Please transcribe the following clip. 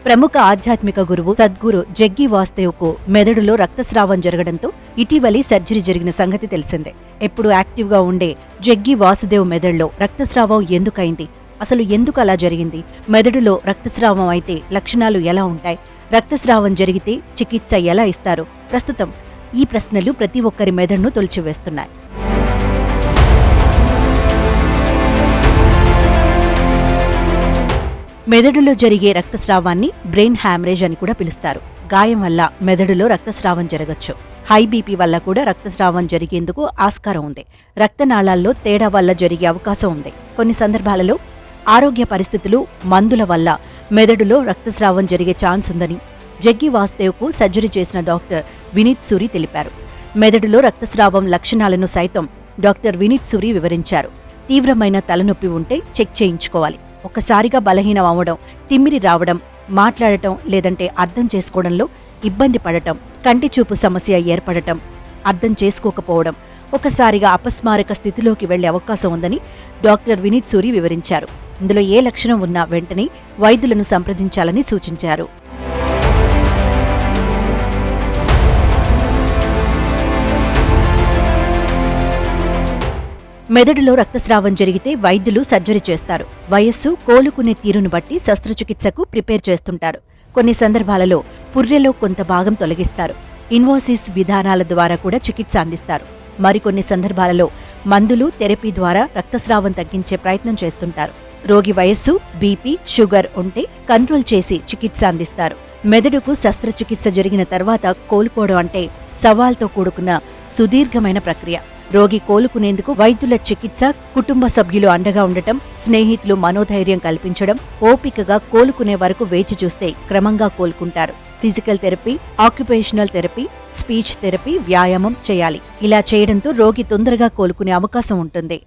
ప్రముఖ ఆధ్యాత్మిక గురువు సద్గురు జగ్గి వాసుదేవ్కు మెదడులో రక్తస్రావం జరగడంతో ఇటీవలి సర్జరీ జరిగిన సంగతి తెలిసిందే. ఎప్పుడు యాక్టివ్గా ఉండే జగ్గి వాసుదేవ్ మెదడులో రక్తస్రావం ఎందుకైంది? అసలు ఎందుకు అలా జరిగింది? మెదడులో రక్తస్రావం అయితే లక్షణాలు ఎలా ఉంటాయి? రక్తస్రావం జరిగితే చికిత్స ఎలా ఇస్తారు? ప్రస్తుతం ఈ ప్రశ్నలు ప్రతి ఒక్కరి మెదడును తొలిచివేస్తున్నాయి. మెదడులో జరిగే రక్తస్రావాన్ని బ్రెయిన్ హ్యామరేజ్ అని కూడా పిలుస్తారు. గాయం వల్ల మెదడులో రక్తస్రావం జరగచ్చు. హై బీపీ వల్ల కూడా రక్తస్రావం జరిగేందుకు ఆస్కారం ఉంది. రక్తనాళాల్లో తేడా వల్ల జరిగే అవకాశం ఉంది. కొన్ని సందర్భాలలో ఆరోగ్య పరిస్థితులు, మందుల వల్ల మెదడులో రక్తస్రావం జరిగే ఛాన్స్ ఉందని జగ్గి వాసుదేవ్కు సర్జరీ చేసిన డాక్టర్ వినీత్ సూరి తెలిపారు. మెదడులో రక్తస్రావం లక్షణాలను సైతం డాక్టర్ వినీత్ సూరి వివరించారు. తీవ్రమైన తలనొప్పి ఉంటే చెక్ చేయించుకోవాలి. ఒక్కసారిగా బలహీనం అవ్వడం, తిమ్మిరి రావడం, మాట్లాడటం లేదంటే అర్థం చేసుకోవడంలో ఇబ్బంది పడటం, కంటి చూపు సమస్య ఏర్పడటం, అర్థం చేసుకోకపోవడం, ఒకసారిగా అపస్మారక స్థితిలోకి వెళ్లే అవకాశం ఉందని డాక్టర్ వినీత్ సూరి వివరించారు. ఇందులో ఏ లక్షణం ఉన్నా వెంటనే వైద్యులను సంప్రదించాలని సూచించారు. మెదడులో రక్తస్రావం జరిగితే వైద్యులు సర్జరీ చేస్తారు. వయస్సు, కోలుకునే తీరును బట్టి శస్త్రచికిత్సకు ప్రిపేర్ చేస్తుంటారు. కొన్ని సందర్భాలలో పుర్రెలో కొంత భాగం తొలగిస్తారు. ఇన్వాసిస్ విధానాల ద్వారా కూడా చికిత్స అందిస్తారు. మరికొన్ని సందర్భాలలో మందులు, థెరపీ ద్వారా రక్తస్రావం తగ్గించే ప్రయత్నం చేస్తుంటారు. రోగి వయస్సు, బీపీ, షుగర్ ఉంటే కంట్రోల్ చేసి చికిత్స అందిస్తారు. మెదడుకు శస్త్రచికిత్స జరిగిన తర్వాత కోలుకోవడం అంటే సవాల్తో కూడుకున్న సుదీర్ఘమైన ప్రక్రియ. రోగి కోలుకునేందుకు వైద్యుల చికిత్స, కుటుంబ సభ్యులు అండగా ఉండటం, స్నేహితులు మనోధైర్యం కల్పించడం, ఓపికగా కోలుకునే వరకు వేచి చూస్తే క్రమంగా కోలుకుంటారు. Physical therapy, occupational therapy, speech therapy, వ్యాయామం చేయాలి. ఇలా చేయడంతో రోగి తొందరగా కోలుకునే అవకాశం ఉంటుంది.